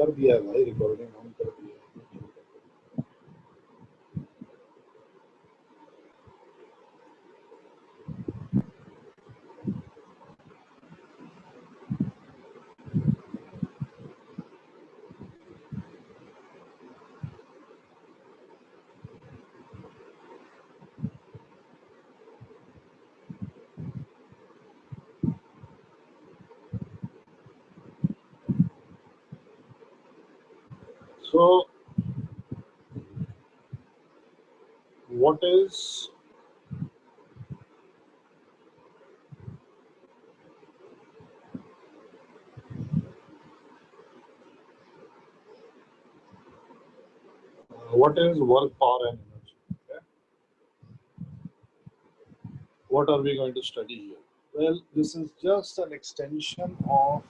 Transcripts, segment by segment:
कर दिया है भाई, रिकॉर्डिंग ऑन कर दिया है। So what is work, power and energy? Okay? What are we going to study here? Well, this is just an extension of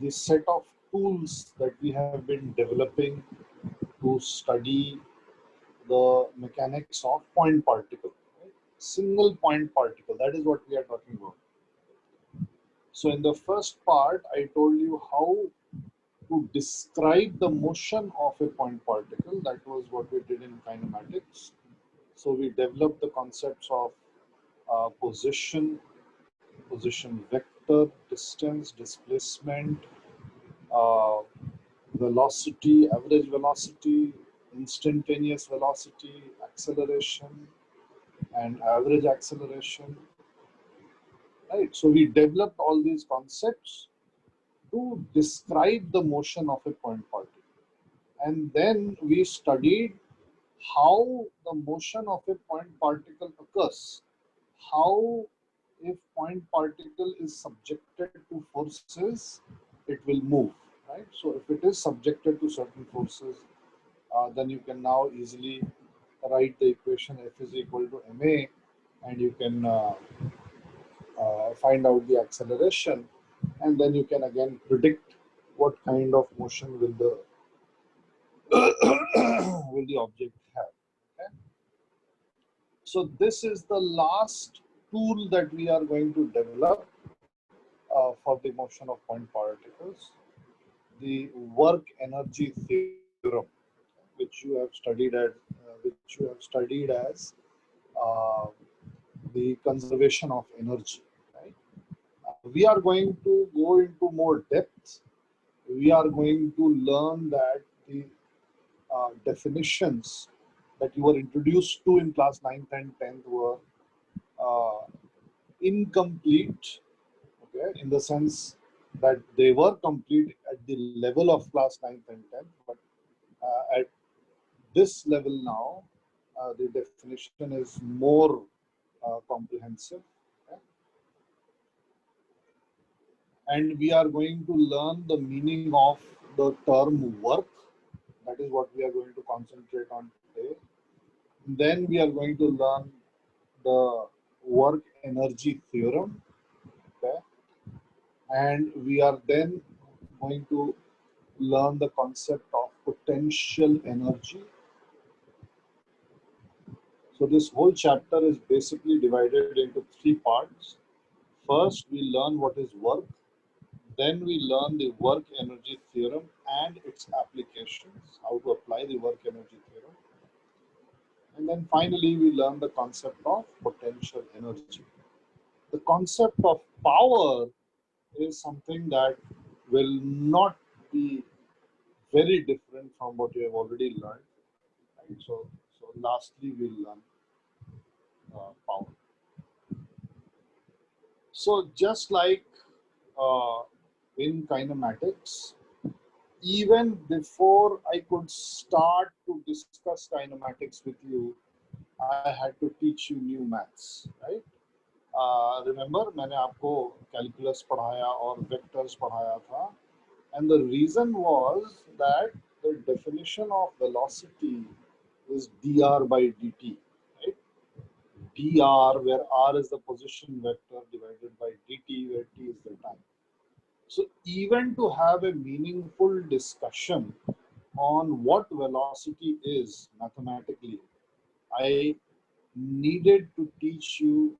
the set of tools that we have been developing to study the mechanics of point particle, right? Single point particle, that is what we are talking about. So in the first part, I told you how to describe the motion of a point particle. That was what we did in kinematics. So we developed the concepts of position vector, distance, displacement, uh, velocity, average velocity, instantaneous velocity, acceleration, and average acceleration. Right. So we developed all these concepts to describe the motion of a point particle. And then we studied how the motion of a point particle occurs. How, if point particle is subjected to forces, it will move, right? So if it is subjected to certain forces, then you can now easily write the equation F is equal to ma, and you can find out the acceleration, and then you can again predict what kind of motion will the will the object have. Okay? So this is the last tool that we are going to develop for the motion of point particles, the work energy theorem, which you have studied as uh, the conservation of energy. Right? We are going to go into more depth. We are going to learn that the definitions that you were introduced to in class 9th and 10th were uh, incomplete, okay, in the sense that they were complete at the level of class 9th and 10th, but at this level now, the definition is more comprehensive. Okay? And we are going to learn the meaning of the term work. That is what we are going to concentrate on today. Then we are going to learn the work energy theorem. Okay? And we are then going to learn the concept of potential energy. So this whole chapter is basically divided into three parts. First, we learn what is work. Then we learn the work energy theorem and its applications, how to apply the work energy theorem. And then finally, we learn the concept of potential energy. The concept of power is something that will not be very different from what you have already learned. Right? So lastly, we'll learn power. So just like in kinematics, even before I could start to discuss kinematics with you, I had to teach you new maths, right? Remember, मैंने आपको calculus पढ़ाया और vectors पढ़ाया था, and the reason was that the definition of velocity is dr by dt, right? Dr, where r is the position vector, divided by dt, where t is the time. So even to have a meaningful discussion on what velocity is mathematically, I needed to teach you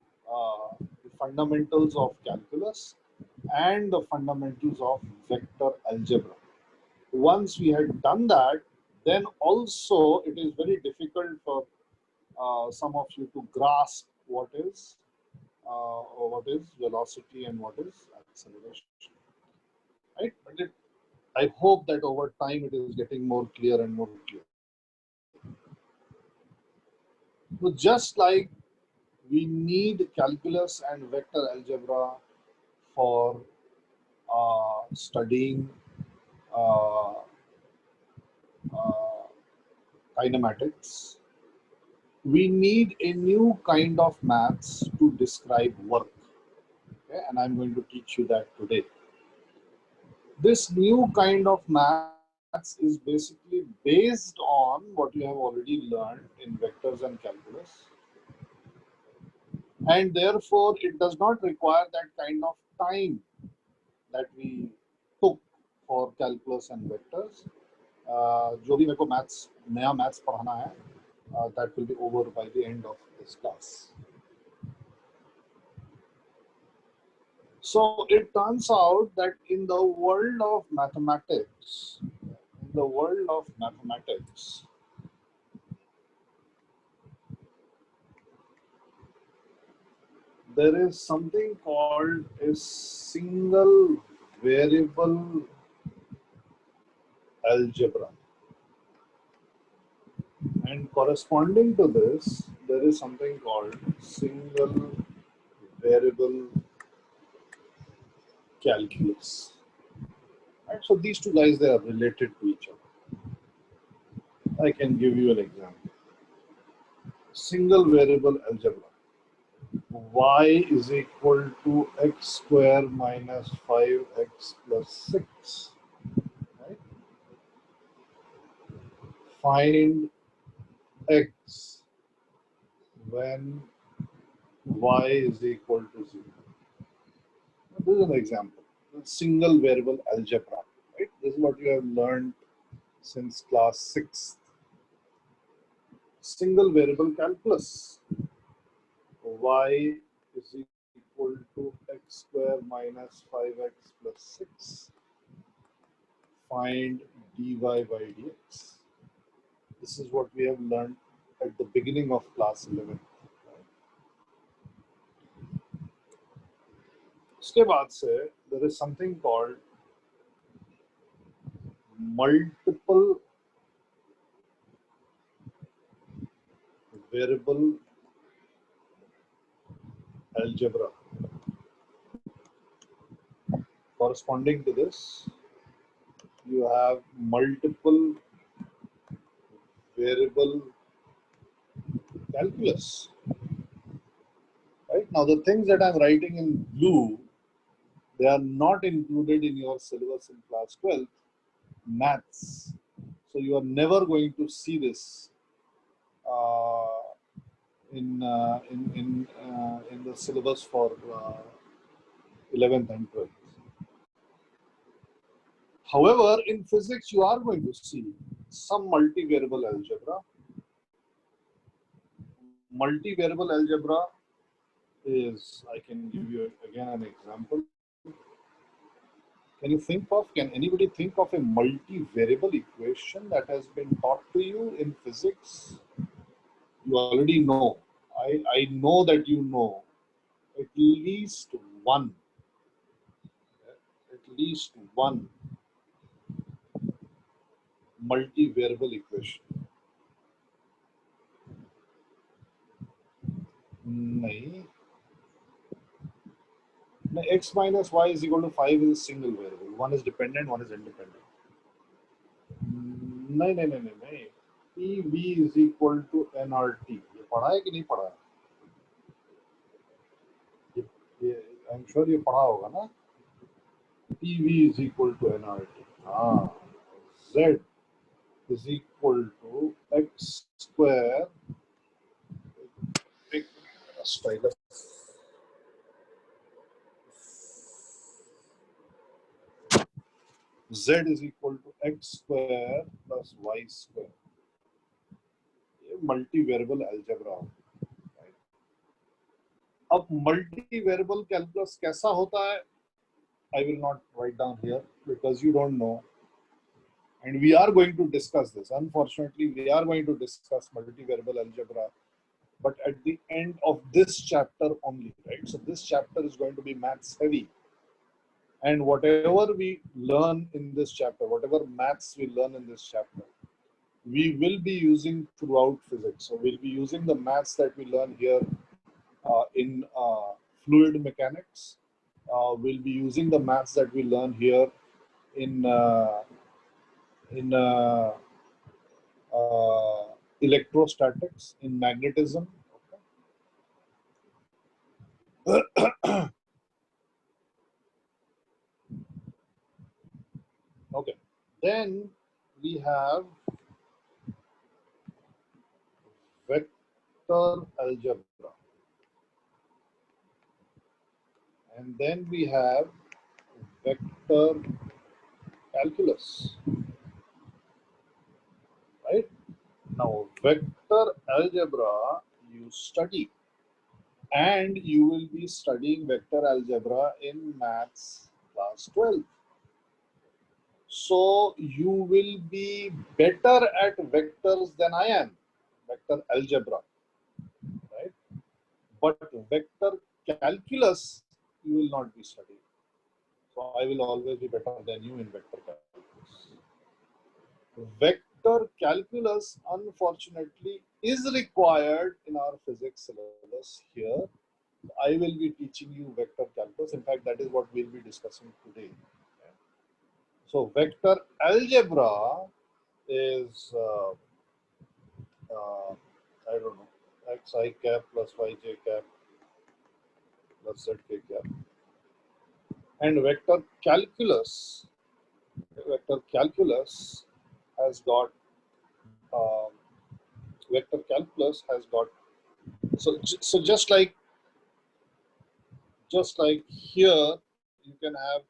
the fundamentals of calculus and the fundamentals of vector algebra. once we had done that, then also it is very difficult for some of you to grasp what is velocity and what is acceleration, right? But I hope that over time it is getting more clear and more clear. So just like we need calculus and vector algebra for studying uh, uh, kinematics, we need a new kind of maths to describe work. Okay? And I'm going to teach you that today. This new kind of maths is basically based on what you have already learned in vectors and calculus. And therefore, it does not require that kind of time that we took for calculus and vectors. जो भी मेरे को maths नया maths पढ़ाना है, that will be over by the end of this class. So it turns out that in the world of mathematics, there is something called a single variable algebra. And corresponding to this, there is something called single variable calculus. Right? So these two guys, they are related to each other. I can give you an example. Single variable algebra. Y is equal to x square minus 5x plus 6. Right? Find x when y is equal to 0. This is an example. Single variable algebra. Right? This is what you have learned since class 6. Single variable calculus. Y is equal to x square minus 5x plus 6. Find dy by dx. This is what we have learned at the beginning of class 11. उसके बाद से there is something called multiple variable algebra. Corresponding to this, you have multiple variable calculus. Right? Now the things that I'm writing in blue, they are not included in your syllabus in class 12, maths. So you are never going to see this in the syllabus for 11th and 12th. However, in physics, you are going to see some multivariable algebra. Multivariable algebra is, I can give you again an example. Can anybody think of a multivariable equation that has been taught to you in physics? You already know. I know that you know at least one multivariable equation. नहीं. X minus y is equal to 5 is a single variable. One is dependent, one is independent. नहीं. PV is equal to nRT. ये पढ़ा है कि नहीं पढ़ा है? I'm sure ये पढ़ा होगा ना? PV is equal to nRT. Z is equal to x square. Stylus. Z is equal to x square plus y square. ये multivariable algebra. Right? अब multivariable calculus कैसा होता है? I will not write down here because you don't know. And we are going to discuss this. Unfortunately, we are going to discuss multivariable algebra, but at the end of this chapter only, right? So this chapter is going to be maths heavy. And whatever we learn in this chapter, whatever maths we learn in this chapter, we will be using throughout physics. So we'll be using the maths that we learn here in fluid mechanics. We'll be using the maths that we learn here in in uh, electrostatics, in magnetism. Okay. Then we have vector algebra. And then we have vector calculus. Right? Now, vector algebra you study, and you will be studying vector algebra in maths class 12. So you will be better at vectors than I am, vector algebra, right? But vector calculus, you will not be studying. So I will always be better than you in vector calculus. Vector calculus, unfortunately, is required in our physics syllabus here. I will be teaching you vector calculus. In fact, that is what we'll be discussing today. So vector algebra is, I don't know, xi cap plus yj cap plus zk cap. And vector calculus has got, um, vector calculus has got, so just like here, you can have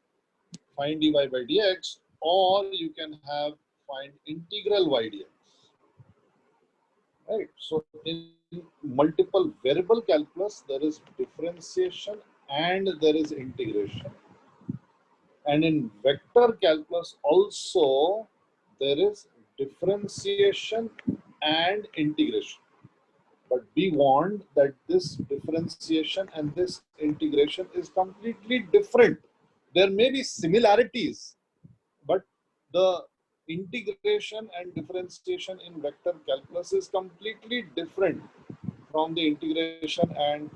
find dy by dx, or you can have find integral y dx. Right. So in multiple variable calculus, there is differentiation and there is integration. And in vector calculus also, there is differentiation and integration. But be warned that this differentiation and this integration is completely different. There may be similarities, but the integration and differentiation in vector calculus is completely different from the integration and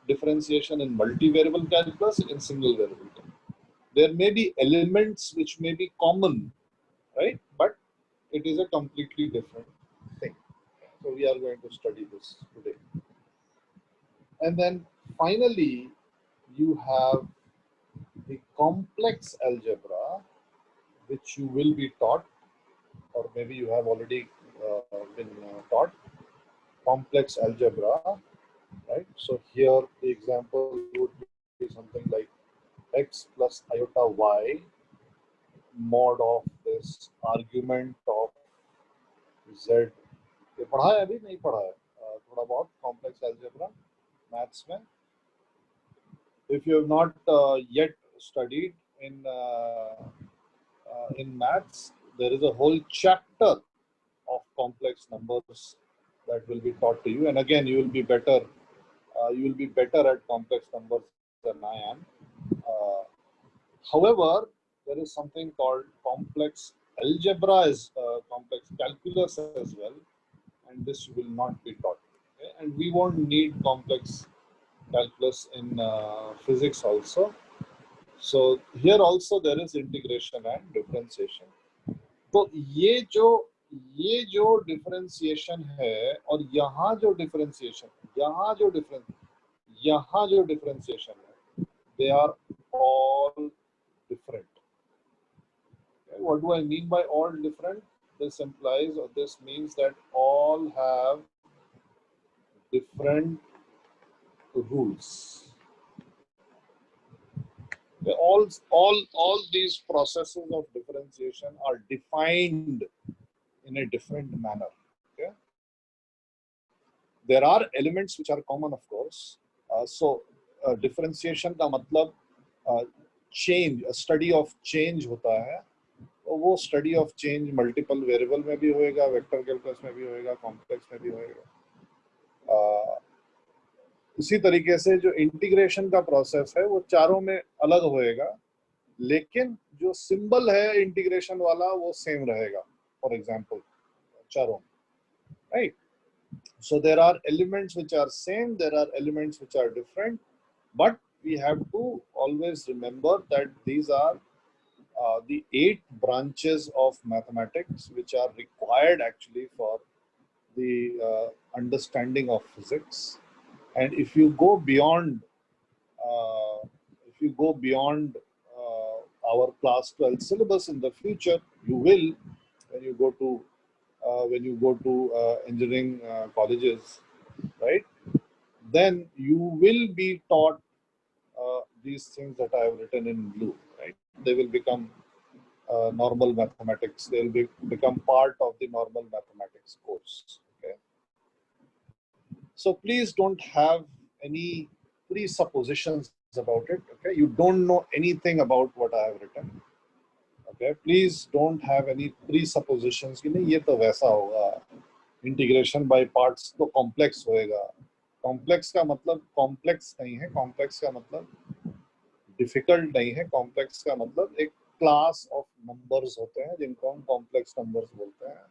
differentiation in multivariable calculus in single variable calculus. There may be elements which may be common, right? But it is a completely different thing. So we are going to study this today. And then finally, you have the complex algebra, which you will be taught, or maybe you have already been taught, complex algebra, right? So here the example would be something like x plus iota y mod of this argument of z. ये पढ़ा है अभी नहीं पढ़ा है थोड़ा बहुत complex algebra maths में. If you have not yet studied in maths, there is a whole chapter of complex numbers that will be taught to you, and again you will be better at complex numbers than I am. However, there is something called complex algebra, as complex calculus as well, and this will not be taught. Okay? And we won't need complex calculus in physics also. So here also there is integration and differentiation. तो ये जो differentiation है और यहाँ जो differentiation है, they are all different. Okay? What do I mean by all different? This implies, or this means that all have different rules. All these processes of differentiation are defined in a different manner. Okay? There are elements which are common, of course. Differentiation का मतलब change, a study of change होता है. वो study of change multiple variable में भी होएगा, vector calculus में भी होएगा, कॉम्प्लेक्स में भी होएगा। इसी तरीके से जो इंटीग्रेशन का प्रोसेस है वो चारों में अलग होएगा, लेकिन जो सिंबल है इंटीग्रेशन वाला वो सेम रहेगा, फॉर एग्जांपल चारों, right? So there are elements which are same, there are elements which are different, but we have to always remember that these are the 8 branches of mathematics which are required actually for the understanding of physics. And if you go beyond uh, our class 12 syllabus in the future, you will, when you go to engineering colleges, right? Then you will be taught these things that I have written in blue, right? They will become normal mathematics. They will become part of the normal mathematics course. Okay. So please don't have any presuppositions about it. Okay. You don't know anything about what I have written. Okay. Please don't have any presuppositions कि नहीं ये तो वैसा होगा, integration by parts तो complex होएगा। Complex का मतलब कॉम्प्लेक्स नहीं है, कॉम्प्लेक्स का मतलब डिफिकल्ट नहीं है, कॉम्प्लेक्स का मतलब एक क्लास ऑफ नंबर्स होते हैं जिनको हम कॉम्प्लेक्स नंबर्स बोलते हैं,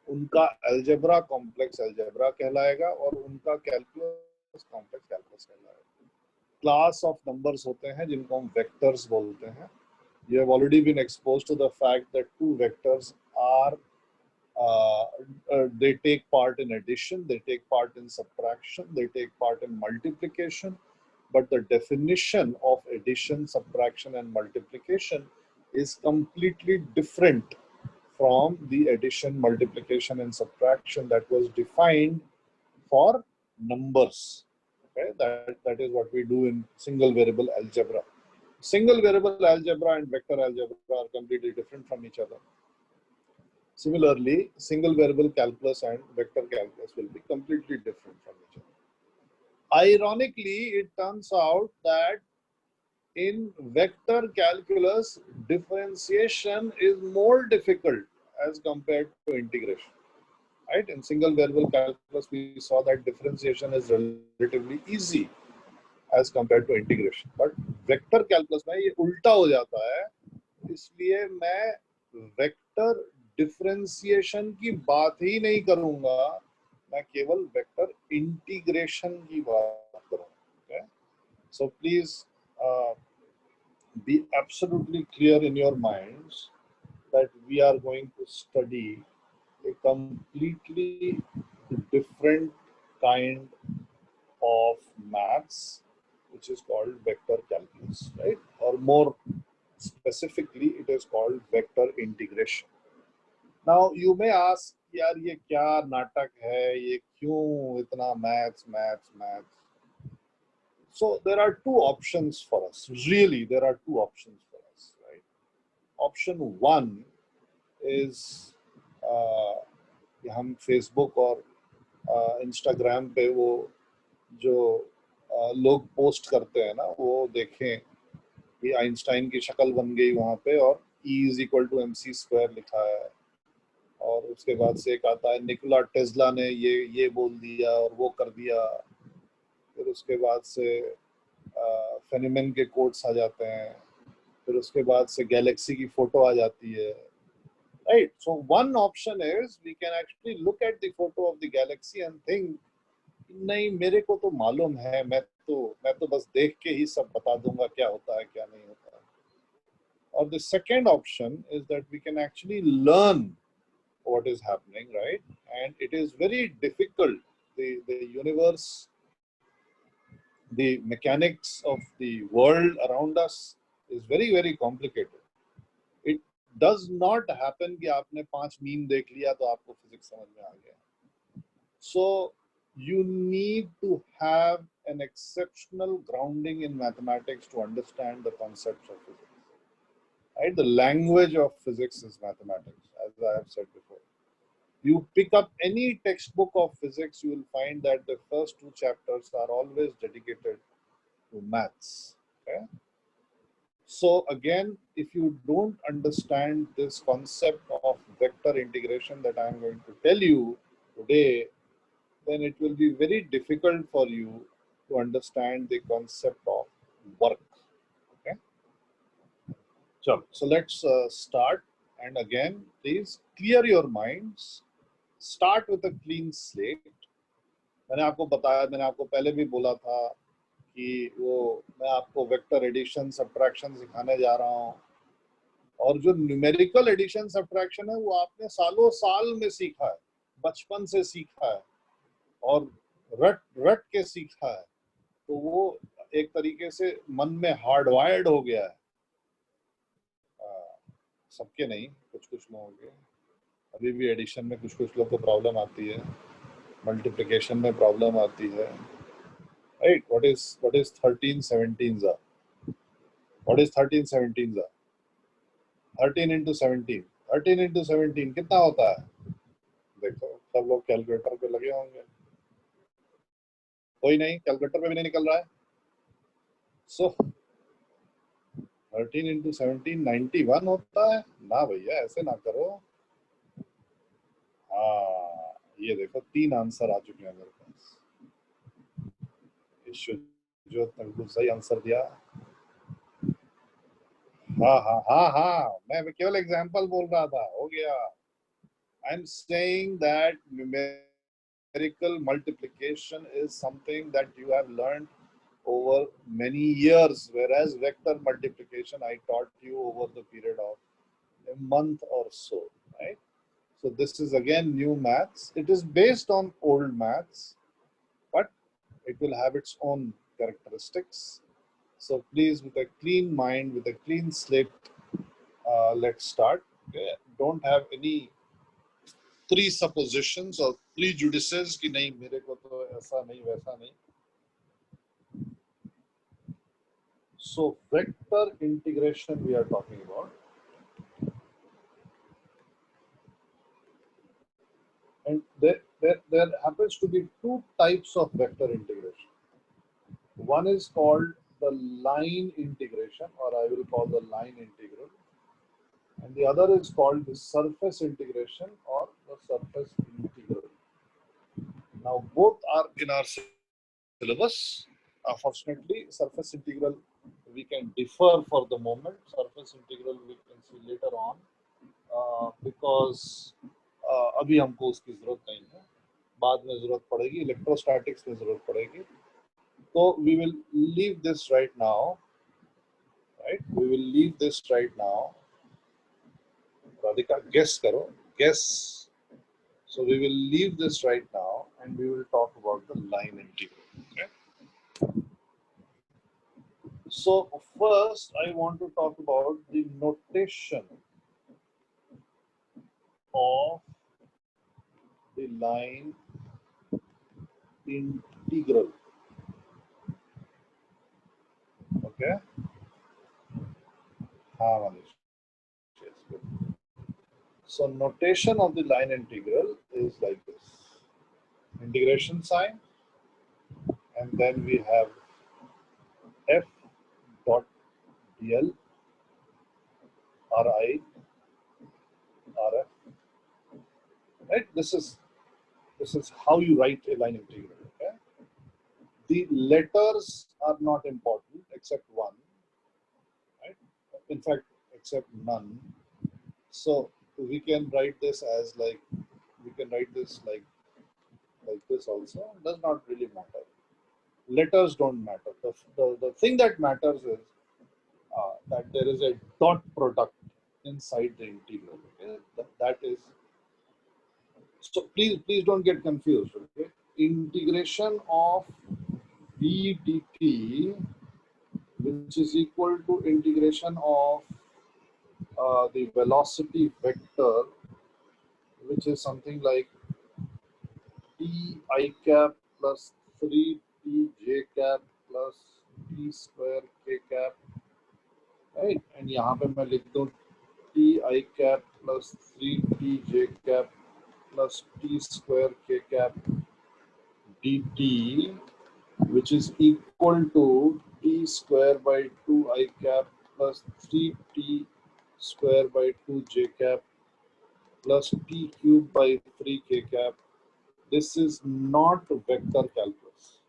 उनका अलजेब्रा कॉम्प्लेक्स अलजेब्रा कहलाएगा और उनका कैलकुलस कॉम्प्लेक्स कैलकुलस कहलाएगा। क्लास ऑफ नंबर्स होते हैं जिनको हम वेक्टर्स बोलते हैं। You have already been exposed to the fact that two vectors are they take part in addition, they take part in subtraction, they take part in multiplication, but the definition of addition, subtraction and multiplication is completely different from the addition, multiplication and subtraction that was defined for numbers. Okay, that is what we do in single variable algebra. Single variable algebra and vector algebra are completely different from each other. Similarly, single variable calculus and vector calculus will be completely different from each other. Ironically, it turns out that in vector calculus, differentiation is more difficult as compared to integration. Right? In single variable calculus, we saw that differentiation is relatively easy as compared to integration. But vector calculus में ये उल्टा हो जाता है, इसलिए मैं vector differentiation की बात ही नहीं करूँगा, मैं केवल vector integration की बात करूँगा. Okay? So please be absolutely clear in your minds that we are going to study a completely different kind of maths, which is called vector calculus, right? Or more specifically, it is called vector integration. Now, you may ask, यार ये क्या नाटक है, ये क्यों इतना maths? So there are two options for us. Really, there are two options for us, right? Option one is हम Facebook और Instagram पे वो जो लोग पोस्ट करते हैं ना, वो देखें कि आइंस्टाइन की शक्ल बन गई वहाँ पे और E is equal to mc square लिखा है, और उसके बाद से एक आता है निकोला टेस्ला ने ये बोल दिया और वो कर दिया, फिर उसके बाद से फेनिमैन के कोट्स आ जाते हैं, फिर उसके बाद से गैलेक्सी की फोटो आ जाती है, right? So one option is we can actually look at the photo of the galaxy and think, नहीं मेरे को तो मालूम है, मैं तो बस देख के ही सब बता दूंगा क्या होता है क्या नहीं होता है. Or the second option is that we can actually learn what is happening, right? And it is very difficult. The universe, the mechanics of the world around us is very, very complicated. It does not happen कि आपने 5 meme देख लिया तो आपको physics समझ में आ गया. So you need to have an exceptional grounding in mathematics to understand the concepts of physics. Right? The language of physics is mathematics, as I have said before. You pick up any textbook of physics, you will find that the first 2 chapters are always dedicated to maths. Okay? So again, if you don't understand this concept of vector integration that I am going to tell you today, then it will be very difficult for you to understand the concept of work. Okay. So let's start. And again, please clear your minds. Start with a clean slate. मैंने आपको बताया, मैंने आपको पहले भी बोला था कि वो मैं आपको वेक्टर एडिशन सब्ट्रैक्शन सिखाने जा रहा हूँ, और जो न्यूमेरिकल एडिशन सब्ट्रैक्शन है वो आपने सालों साल में सीखा है, बचपन से सीखा है और रट रट के सीखा है, तो वो एक तरीके से मन में हार्डवायर्ड हो गया है। सबके नहीं, कुछ कुछ लोगों के अभी भी एडिशन में कुछ कुछ लोग को प्रॉब्लम आती है, मल्टीप्लिकेशन में प्रॉब्लम आती है, राइट? व्हाट इज 13 17 जा, व्हाट इज 13 17 जा, 13 into 17, 13 into 17 कितना होता है? देखो सब लोग कैलकुलेटर पे लगे होंगे, कोई नहीं, कैलकुलेटर पे भी नहीं निकल रहा है। सो 13 into 17 91 होता है ना भैया, ऐसे ना करो। हाँ, ये देखो 3 आंसर आ चुके हैं मेरे पास। जो बिल्कुल सही आंसर दिया। हाँ हाँ हाँ हाँ, मैं केवल एग्जांपल बोल रहा था, हो गया। I am saying that numerical multiplication is something that you have learned over many years, whereas vector multiplication I taught you over the period of a month or so, right? So this is again new maths. It is based on old maths, but it will have its own characteristics. So please, with a clean mind, with a clean slate, let's start. Okay? Don't have any presuppositions or prejudices कि नहीं मेरे को तो ऐसा नहीं वैसा नहीं. So vector integration we are talking about, and there happens to be two types of vector integration. One is called the line integration, or I will call the line integral, and the other is called the surface integration or the surface integral. Now both are in our syllabus. Fortunately, surface integral we can differ for the moment. Surface integral we can see later on, because अभी हमको उसकी जरूरत नहीं है, बाद में जरूरत पड़ेगी, इलेक्ट्रोस्टैटिक्स में जरूरत पड़ेगी. तो we will leave this right now, right? We will leave this right now. Radhika, guess करो, guess. So we will leave this right now, and we will talk about the line integral. Okay. So first, I want to talk about the notation of the line integral. Okay. Yes, good. So notation of the line integral is like this: integration sign, and then we have f dot dl ri rf. Right. This is how you write a line integral. Okay. The letters are not important except one. Right. In fact, except none. So we can write this as like, we can write this like this also. It does not really matter. Letters don't matter. The thing that matters is that there is a dot product inside the integral. Okay? That is, so please don't get confused. Okay? Integration of d dt, which is equal to integration of the velocity vector, which is something like t I cap plus 3t j cap plus t square k cap, right? And यहाँ पे मैं लिख दूँ t I cap plus 3t j cap plus t square k cap dt, which is equal to t square by 2 I cap plus 3t square by 2 j cap plus t cube by 3 k cap. This is not vector calculus.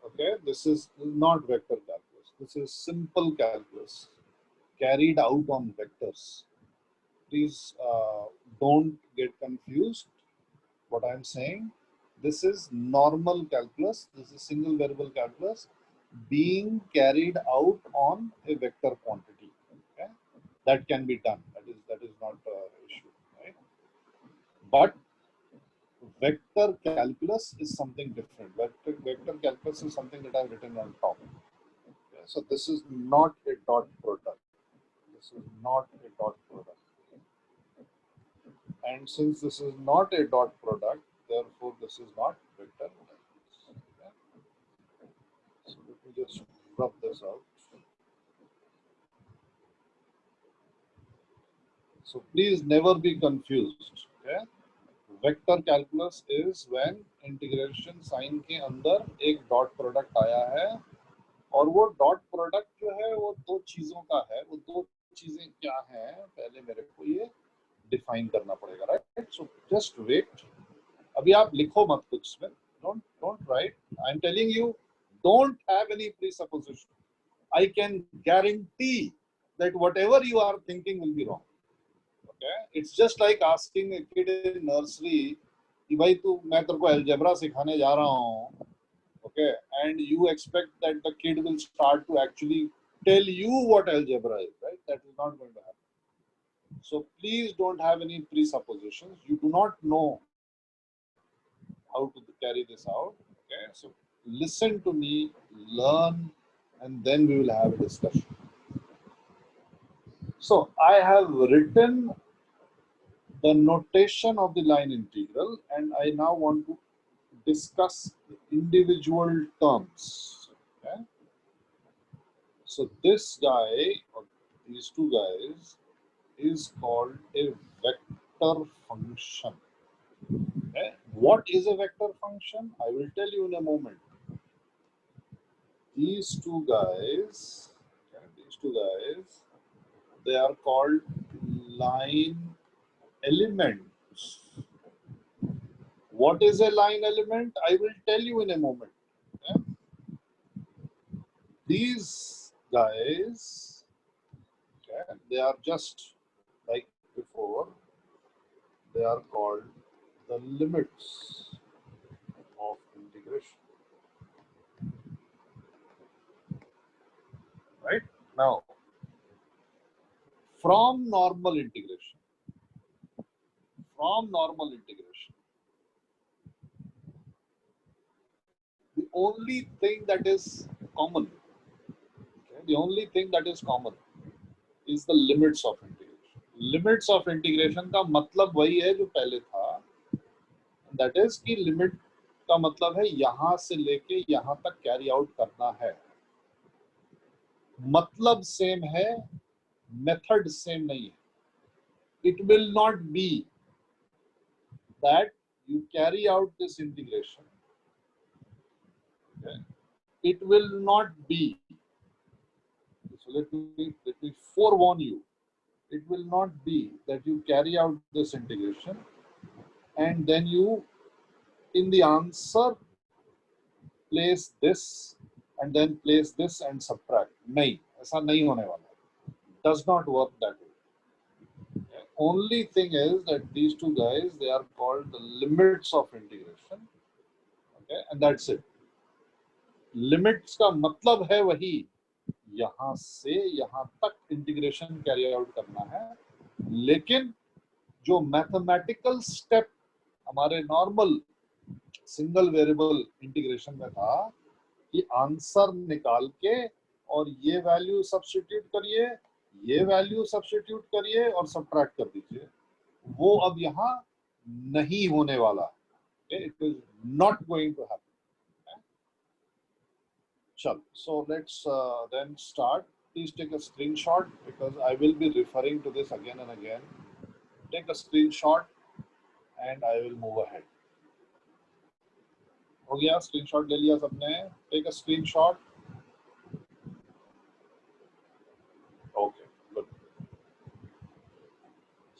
Okay, this is not vector calculus. This is simple calculus carried out on vectors. Please don't get confused. What I'm saying, this is normal calculus. This is single variable calculus being carried out on a vector quantity. Okay, that can be done. That is not an issue, right? But vector calculus is something different. Vector calculus is something that I've written on top. Okay, so this is not a dot product. This is not a dot product. And since this is not a dot product, therefore this is not vector calculus. Okay? So let me just rub this out. So please never be confused. Okay? Vector calculus is when integration sign के अंदर एक dot product आया है और वो dot product जो है वो दो चीजों का है. वो दो चीजें क्या हैं पहले मेरे को ये डिफाइन करना पड़ेगा, राइट? So just wait. अभी आप लिखो मत कुछ में. Don't write. I am telling you, don't have any presupposition. I can guarantee that whatever you are thinking will be wrong. Okay? It's just like asking a kid in nursery कि भाई तू मैं तेरे को algebra सिखाने जा रहा हूँ, okay, and you expect that the kid will start to actually tell you what algebra is, right? That is not going to happen. So please don't have any presuppositions. You do not know how to carry this out. Okay, so listen to me, learn, and then we will have a discussion. So I have written the notation of the line integral, and I now want to discuss the individual terms. Okay? So this guy or these two guys is called a vector function. Okay? What is a vector function? I will tell you in a moment. These two guys, they are called line elements. What is a line element? I will tell you in a moment. Okay? These guys, okay, they are just like before, they are called the limits of integration. Right? Now, from normal integration, the only thing that is common, okay, is the limits of integration. Limits of integration का मतलब वही है जो पहले था. That is कि limit का मतलब है यहाँ से लेके यहाँ तक carry out करना है. मतलब सेम है, मेथड सेम नहीं है. It will not be that you carry out this integration. Okay? It will not be. So let me forewarn you. It will not be that you carry out this integration and then you, in the answer, place this and then place this and subtract. नहीं, ऐसा नहीं होने वाला. Does not work that way. Okay. Only thing is that these two guys, they are called the limits of integration. Okay, and that's it. Limits का मतलब है वही यहाँ से यहाँ तक इंटीग्रेशन कैरी आउट करना है, लेकिन जो मैथमेटिकल स्टेप हमारे नॉर्मल सिंगल वेरिएबल इंटीग्रेशन में था कि आंसर निकाल के और ये वैल्यू सब्स्टिट्यूट करिए, ये वैल्यू सब्स्टिट्यूट करिए और सब्ट्रैक्ट कर दीजिए, वो अब यहाँ नहीं होने वाला है. It is not going to happen. Chal. So let's then start. Please take a screenshot because I will be referring to this again and again. Take a screenshot and I will move ahead. हो गया? Screenshot ले लिया सबने? Take a screenshot.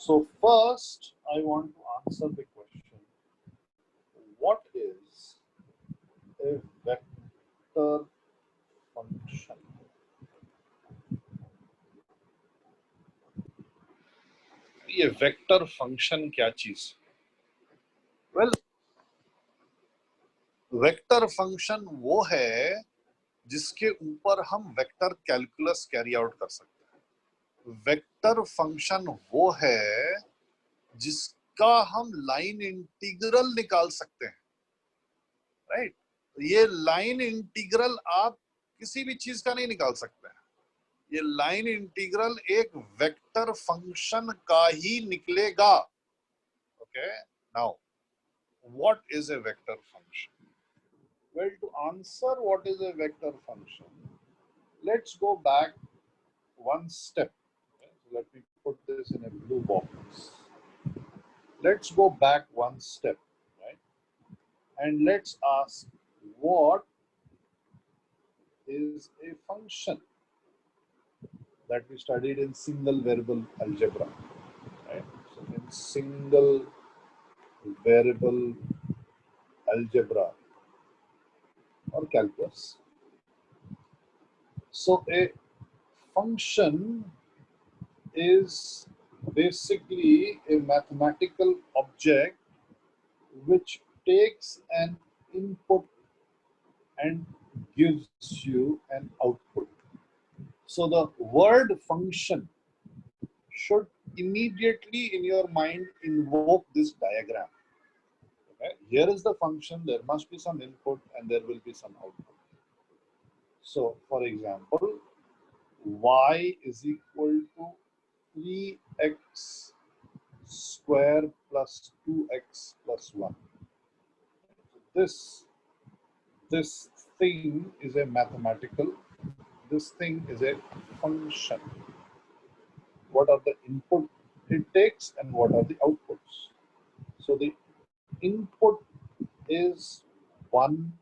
So first, I want to answer the question, what is a vector function? ये vector function क्या चीज? Well, vector function वो है जिसके ऊपर हम वेक्टर कैलकुलस कैरी आउट कर सकते हैं। वेक्टर फंक्शन वो है जिसका हम लाइन इंटीग्रल निकाल सकते हैं, राइट? ये लाइन इंटीग्रल आप किसी भी चीज का नहीं निकाल सकते हैं। ये लाइन इंटीग्रल एक वेक्टर फंक्शन का ही निकलेगा। Okay, now what is a vector function? Well, to answer what is a vector function, let's go back one step. Okay, so let me put this in a blue box. Let's go back one step, right? And let's ask, what is a function that we studied in single variable algebra, right? So in single variable algebra or calculus. So a function is basically a mathematical object which takes an input and gives you an output. So the word function should immediately in your mind invoke this diagram. Okay? Here is the function, there must be some input and there will be some output. So for example, y is equal to 3x square plus 2x plus 1. This thing is a mathematical, this thing is a function. What are the input it takes and what are the outputs? So the input is one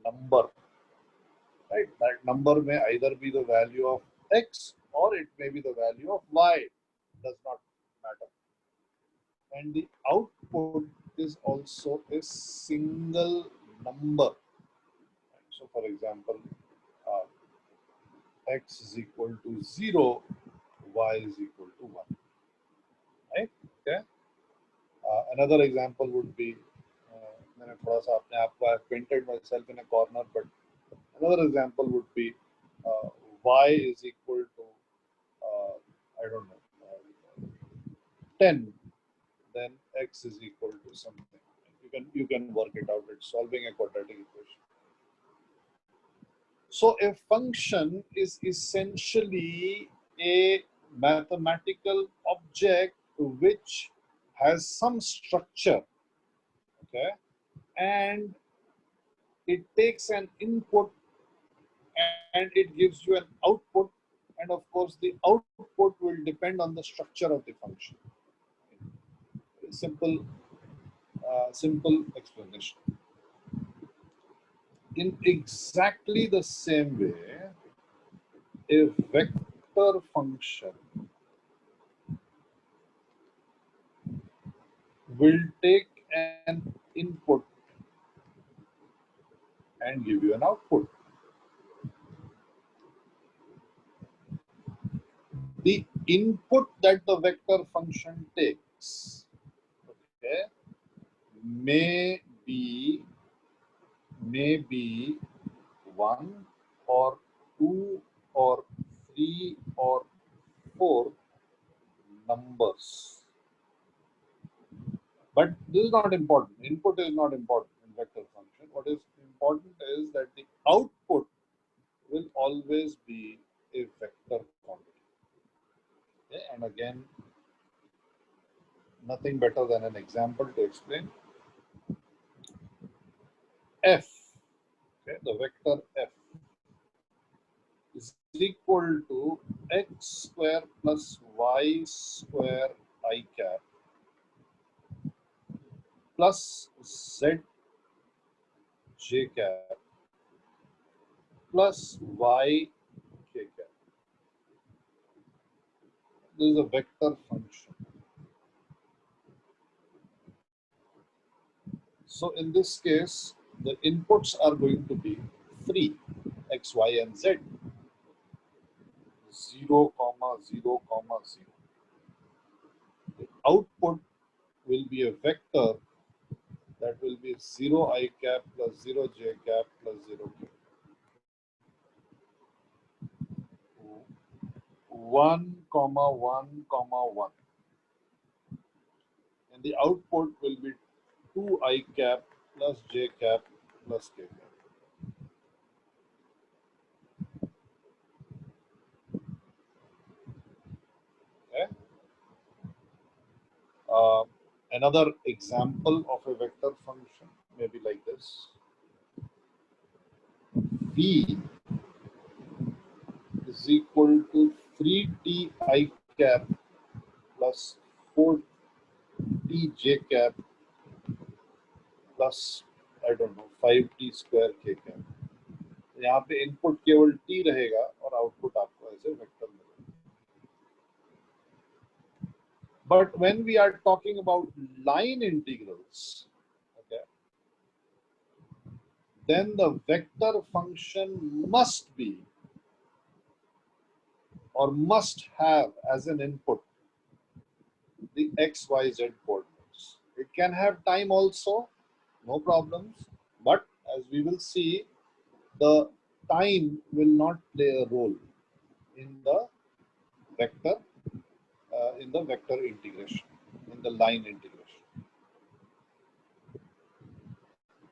number, right? That number may either be the value of x or it may be the value of y, does not matter. And the output is also a single number. So for example, x is equal to 0, y is equal to 1, right? Okay. Another example would be, I've painted myself in a corner, but another example would be y is equal to, I don't know, 10, then x is equal to something. You can work it out. It's solving a quadratic equation. So a function is essentially a mathematical object which has some structure, okay, and it takes an input and it gives you an output, and of course the output will depend on the structure of the function. Simple, simple explanation. In exactly the same way, a vector function will take an input and give you an output. The input that the vector function takes, okay, may be 1 or 2 or 3 or 4 numbers. But this is not important. Input is not important in vector function. What is important is that the output will always be a vector quantity. Okay? And again, nothing better than an example to explain. F, okay, the vector F is equal to x square plus y square I cap plus z j cap plus y k cap. This is a vector function. So in this case, the inputs are going to be free, x, y, and z, 0, 0, 0. The output will be a vector that will be 0 I cap plus 0 j cap plus 0 k. 1, 1, 1. And the output will be 2 I cap plus j cap plus k cap. Okay? Another example of a vector function may be like this. V is equal to 3t I cap plus 4t j cap plus I don't know 5t square k cap. यहाँ पे input केवल t रहेगा और output आपको ऐसे vector मिलेगा. But when we are talking about line integrals, okay, then the vector function must be or must have as an input the x, y, z coordinates. It can have time also, no problems. But as we will see, the time will not play a role in the vector integration, in the line integration.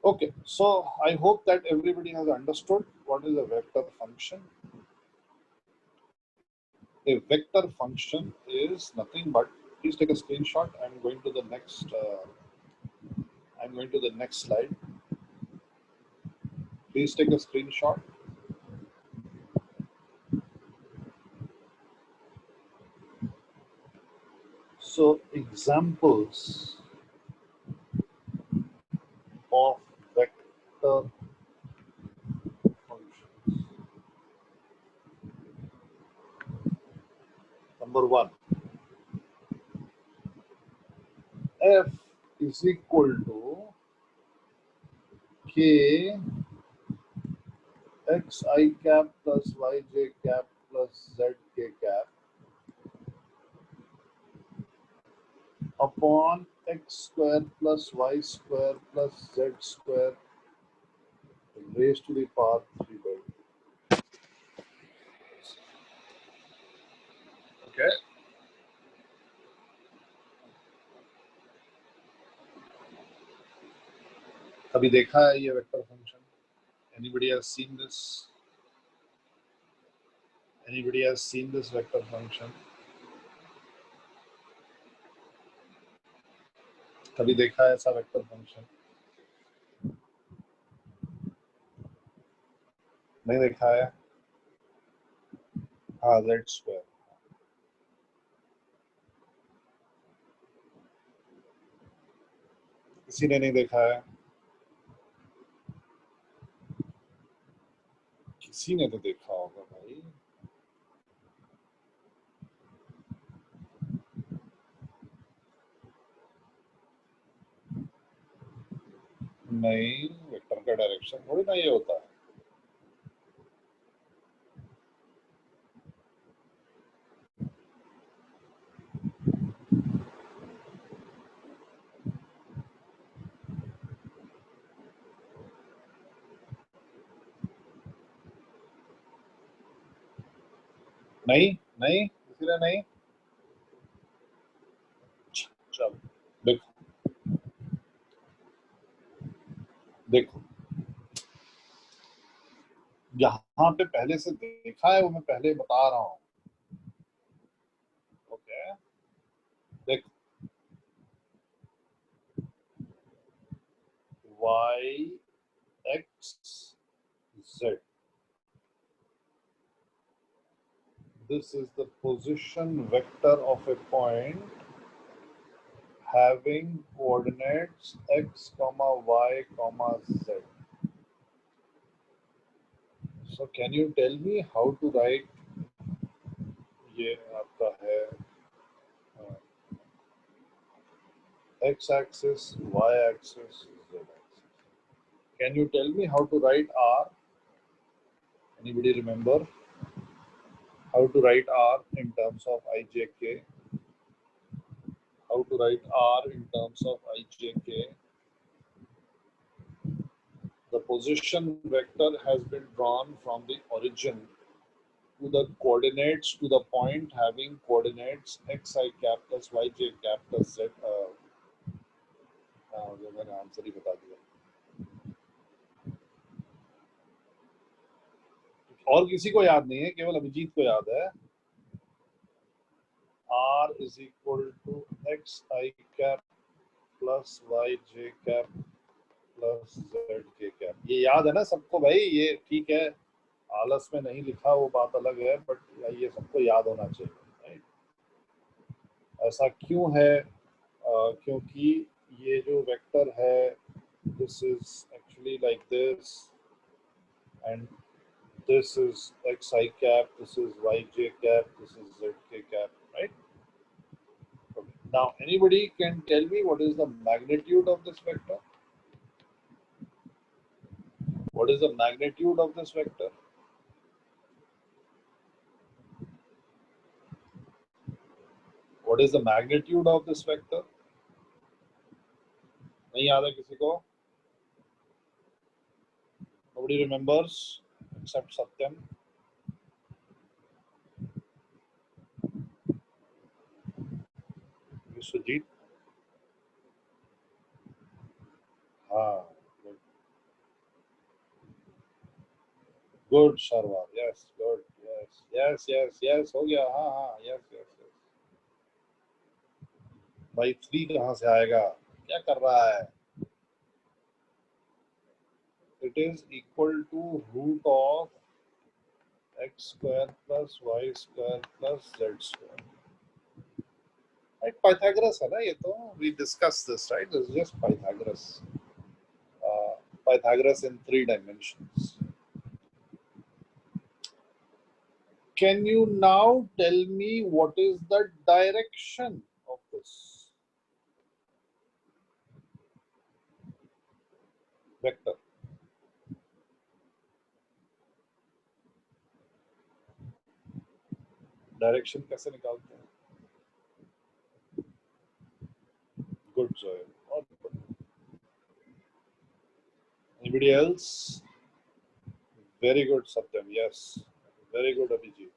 Okay, so I hope that everybody has understood what is a vector function. A vector function is nothing but, please take a screenshot. I'm going to the next slide. Please take a screenshot. So examples of vector functions. Number 1, f is equal to k x I cap plus y j cap plus z k cap upon x square plus y square plus z square raised to the power 3 by 2. Okay. कभी देखा है ये vector function? Anybody has seen this? Anybody has seen this vector function? कभी देखा है ऐसा vector function? नहीं देखा है? हाँ, z स्क्वायर. किसी ने नहीं देखा है? किसी ने तो देखा होगा भाई. नहीं, वेक्टर का डायरेक्शन थोड़ी ना ये होता है. नहीं नहीं, किसी ने नहीं. चलो देखो देखो, यहाँ पे पहले से देखा है वो मैं पहले बता रहा हूँ. ओके, देखो y x z, this is the position vector of a point having coordinates x, y, z. So can you tell me how to write? ये आपका है x axis, y axis, z Can you tell me how to write R? Anybody remember how to write R in terms of ijk? How to write R in terms of ijk? The position vector has been drawn from the origin to the coordinates to the point having coordinates xi cap plus yj cap plus z. मैंने answer ही बता दिया. और किसी को याद नहीं है, केवल अभिजीत को याद है. R is equal to xi cap plus yj cap plus zk cap. ये याद है ना सबको भाई? ये ठीक है, आलस में नहीं लिखा वो बात अलग है, बट ये सबको याद होना चाहिए, राइट? ऐसा क्यों है? क्योंकि ये जो वेक्टर है, this is actually like this and this is xi cap, this is yj cap, this is zk cap, right? Okay. Now anybody can tell me what is the magnitude of this vector? What is the magnitude of this vector? What is the magnitude of this vector? नहीं याद है किसी को? Nobody remembers except Satyam. Sujit. हाँ. Good, Sharwa. Yes, good. Yes. हो गया. हाँ. Yes. भाई 3 कहाँ से आएगा? क्या कर रहा है? It is equal to root of x square plus y square plus z square. Right? Pythagoras है ना ये तो? We discussed this, right? This is just Pythagoras. Pythagoras in 3 dimensions. Can you now tell me what is the direction of this vector? Direction कैसे निकालते हैं? Good, Zoe. Anybody else? Very good, Satyam. Yes. Very good, Abhijit.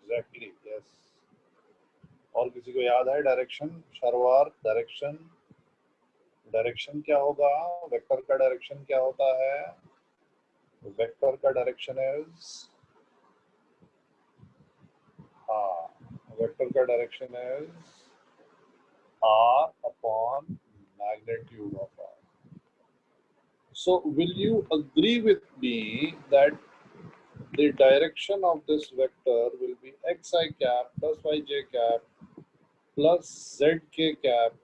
Exactly. Yes. और किसी को याद है direction? शरवार, direction. Direction क्या होगा? वेक्टर का डायरेक्शन क्या होता है? वेक्टर का डायरेक्शन इज वेक्टर का direction is r upon magnitude of r. So will you agree with me that the direction of this vector will be xi cap plus yj cap plus zk cap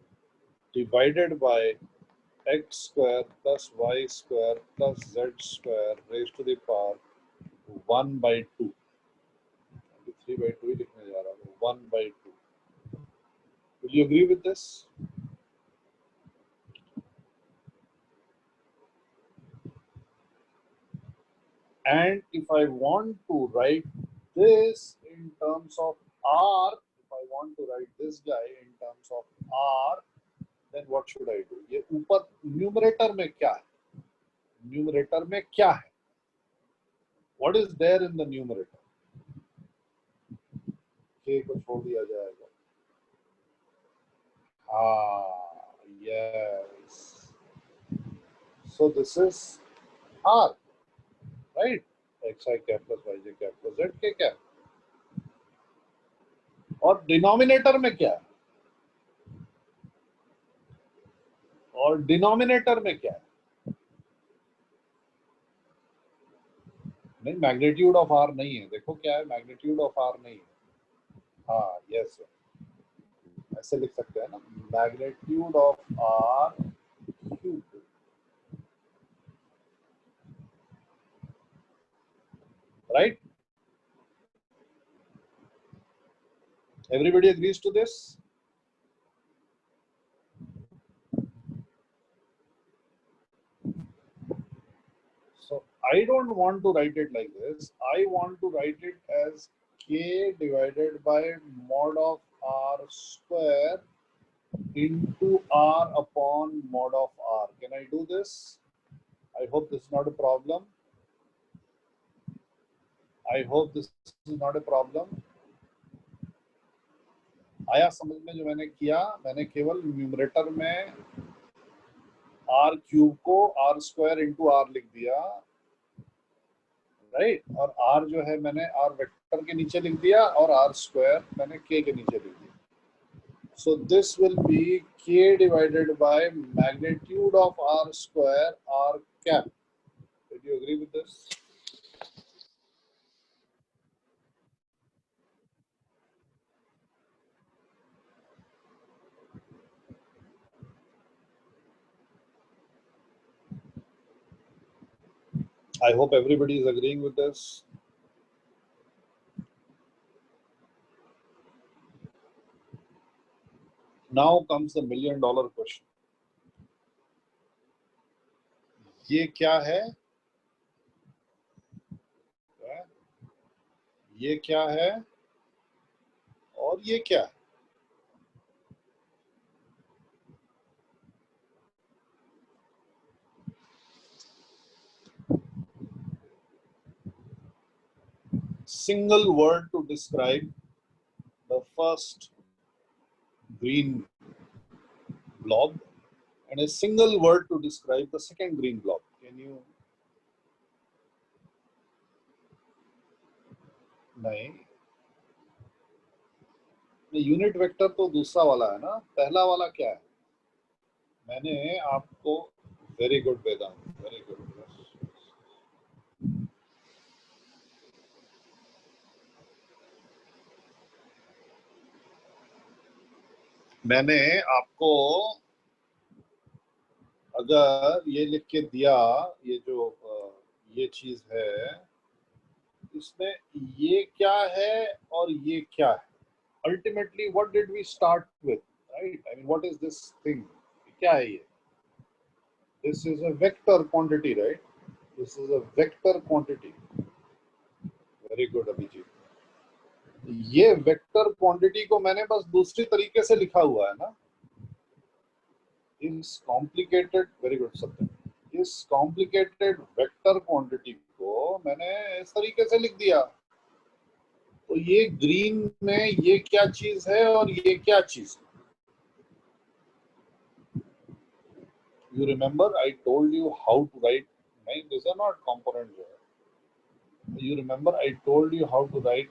divided by x square plus y square plus z square raised to the power 1 by 2. 3 by 2 ही लिखने जा रहा हूँ. 1 by 2. Will you agree with this? And if I want to write this in terms of r, if I want to write this guy in terms of r, then what should I do? ये ऊपर numerator में क्या है? Numerator में क्या है? What is there in the numerator? k को छोड़ दिया जाएगा. Yes. So this is r, right? xi cap plus yj cap plus zk cap. और डिनोमिनेटर में क्या है? और डिनोमिनेटर में क्या है? नहीं, मैग्नीट्यूड ऑफ आर नहीं है. देखो क्या है, मैग्नीट्यूड ऑफ आर नहीं है. हाँ, यस, ऐसे लिख सकते हैं ना, magnitude of R cube. Right? Everybody agrees to this? So I don't want to write it like this. I want to write it as k divided by mod of r square into r upon mod of r. Can I do this? I hope this is not a problem. I hope this is not a problem. आया समझ में जो मैंने किया? मैंने केवल numerator में r cube को r स्क्वायर इंटू r लिख दिया, राइट? और r जो है मैंने r वेक्टर के नीचे लिख दिया और r स्क्वायर मैंने k के नीचे लिख दिया. So this will be k divided by magnitude of r square r cap. Did you agree with this? I hope everybody is agreeing with this. Now comes the $1,000,000 question. ये क्या है? ये क्या है? और ये क्या है? Single word to describe the first green blob and a single word to describe the second green blob. Can you? नहीं, यूनिट वेक्टर तो दूसरा वाला है ना, पहला वाला क्या है? मैंने आपको वेरी गुड वेदांत, वेरी गुड. मैंने आपको अगर ये लिख के दिया, ये जो ये चीज है, इसमें ये क्या है और ये क्या है? Ultimately, what did we start with, right? I mean, what is this thing? क्या है ये? This is a vector quantity, right? This is a vector quantity. Very good, Abhijit. ये वेक्टर क्वांटिटी को मैंने बस दूसरी तरीके से लिखा हुआ है ना. इस कॉम्प्लिकेटेड, वेरी गुड सत्यम, इस कॉम्प्लिकेटेड वेक्टर क्वांटिटी को मैंने इस तरीके से लिख दिया. तो ये ग्रीन में ये क्या चीज है और ये क्या चीज है? You remember I told you how to write. नहीं, these are not components. You remember I told you how to write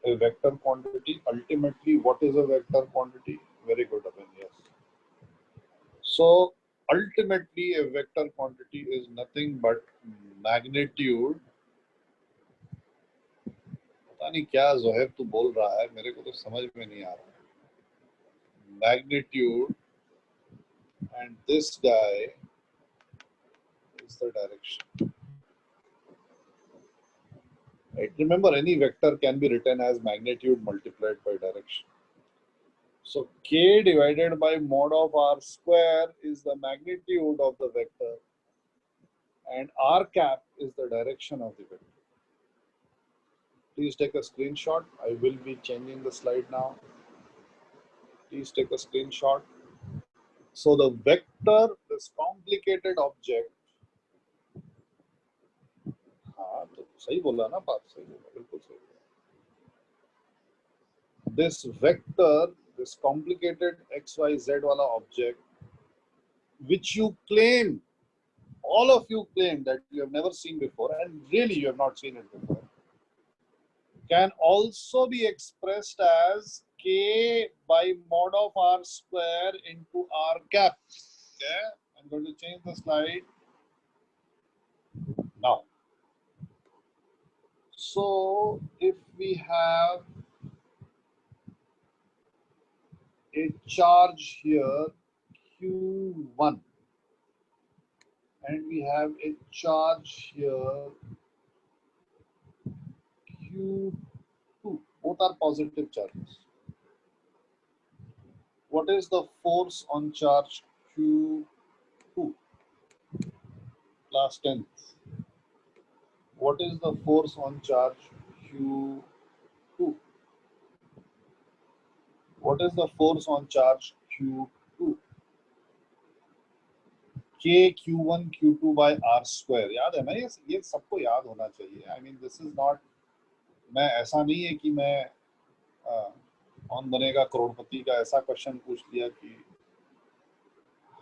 a vector quantity. Ultimately, what is a vector quantity? Very good, Abhin. Yes. So ultimately, a vector quantity is nothing but magnitude. पता नहीं क्या जोहेब तू बोल रहा है, मेरे को तो समझ में नहीं आ रहा. Magnitude, and this guy is the direction. Right? Remember, any vector can be written as magnitude multiplied by direction. So k divided by mod of r square is the magnitude of the vector, and r cap is the direction of the vector. Please take a screenshot. I will be changing the slide now. Please take a screenshot. So the vector, this complicated object, हाँ तो सही बोला ना, बात सही बोला, बिल्कुल सही बोला. This vector, this complicated XYZ wala object, which you claim, all of you claim that you have never seen before, and really you have not seen it before, can also be expressed as k by mod of r square into r cap. Okay, I'm going to change the slide now. So if we have a charge here q1 and we have a charge here q2, both are positive charges. What is the force on charge q2? class 10th. What is the force on charge Q2? What is the force on charge Q2? K Q1 Q2 by R square. याद है ना, ये सबको याद होना चाहिए. I mean, this is not, मैं ऐसा नहीं है कि मैं कौन बनेगा करोड़पति का ऐसा क्वेश्चन पूछ लिया कि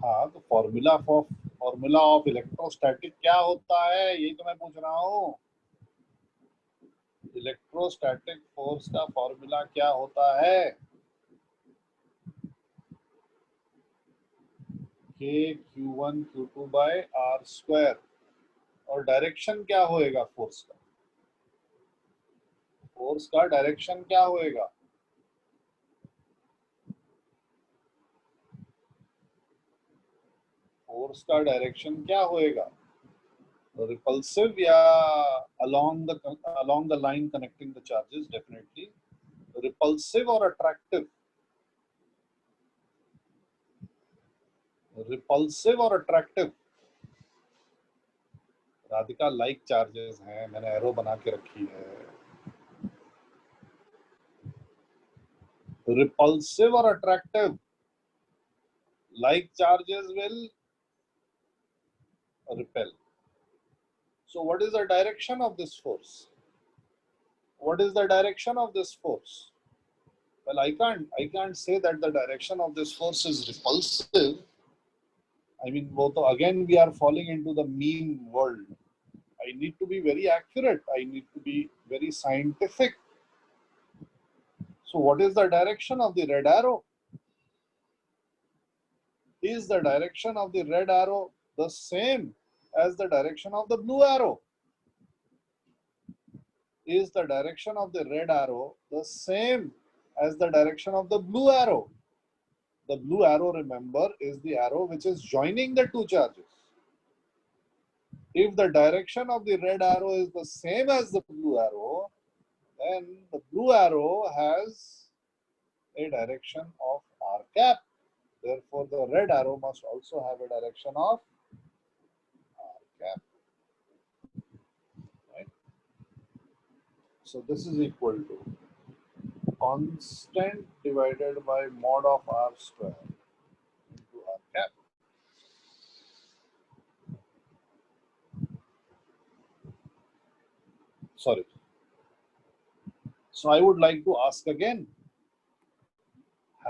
हाँ, तो फॉर्मूला ऑफ इलेक्ट्रोस्टैटिक क्या होता है, यही तो मैं पूछ रहा हूँ. इलेक्ट्रोस्टैटिक फोर्स का फॉर्मूला क्या होता है? K Q1 Q2 by R square. और डायरेक्शन क्या होएगा फोर्स का? फोर्स का डायरेक्शन क्या होएगा? फोर्स का डायरेक्शन क्या होएगा? रिपल्सिव या along the line connecting the charges? Definitely repulsive or attractive? Repulsive or attractive? Radhika like charges हैं, मैंने एरो बना के रखी है. Repulsive or attractive? Like charges will repel. So what is the direction of this force? What is the direction of this force? Well, I can't say that the direction of this force is repulsive. I mean, again we are falling into the meme world. I need to be very accurate. I need to be very scientific. So what is the direction of the red arrow? Is the direction of the red arrow the same as the direction of the blue arrow? Is the direction of the red arrow the same as the direction of the blue arrow? The blue arrow, remember, is the arrow which is joining the two charges. If the direction of the red arrow is the same as the blue arrow, then the blue arrow has a direction of r cap. Therefore, the red arrow must also have a direction of r cap. Right? So this is equal to constant divided by mod of r square into r cap. Sorry. So I would like to ask again,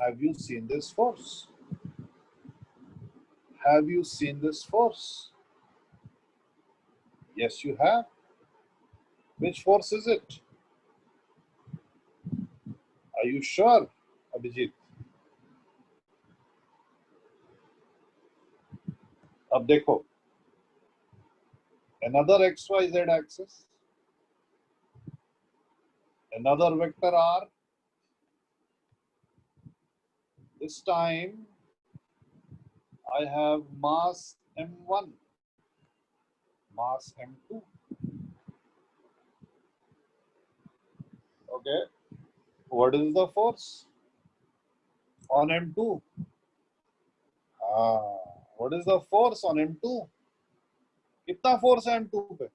have you seen this force? Have you seen this force? Yes, you have. Which force is it? Are you sure, Abhijit? अब देखो, another XYZ axis, another vector R. This time I have mass M1, mass M2. Okay, what is the force on M2? What is the force on M2? कितना force है M2 पे?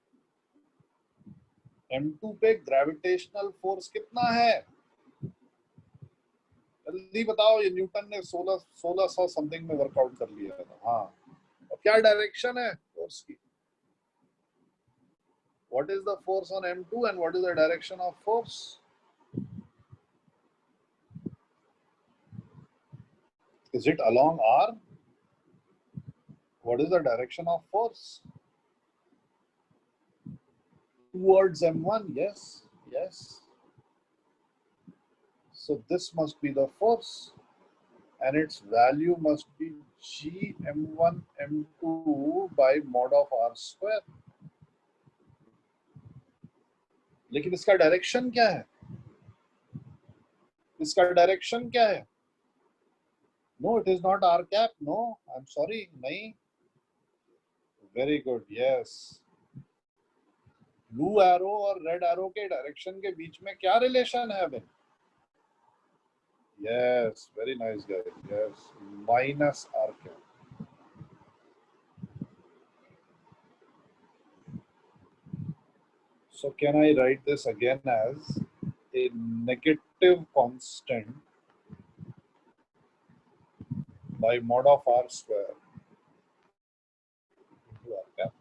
M2 पे gravitational force कितना है? जल्दी बताओ. ये Newton ने 1600 समथिंग में वर्कआउट कर लिया था. हाँ, और क्या डायरेक्शन है फोर्स की? What is the force on M2 and what is the direction of force? Is it along R? What is the direction of force? Towards M1, yes, yes. So this must be the force and its value must be G M1 M2 by mod of R square. लेकिन इसका direction क्या है? इसका direction क्या है? No, it is not R cap. No, I'm sorry. नहीं. Very good. Yes. Blue arrow और red arrow के डायरेक्शन के बीच में क्या रिलेशन है अभी? Yes, very nice guy. Yes, minus R cap. So can I write this again as a negative constant by mod of r square into r cap?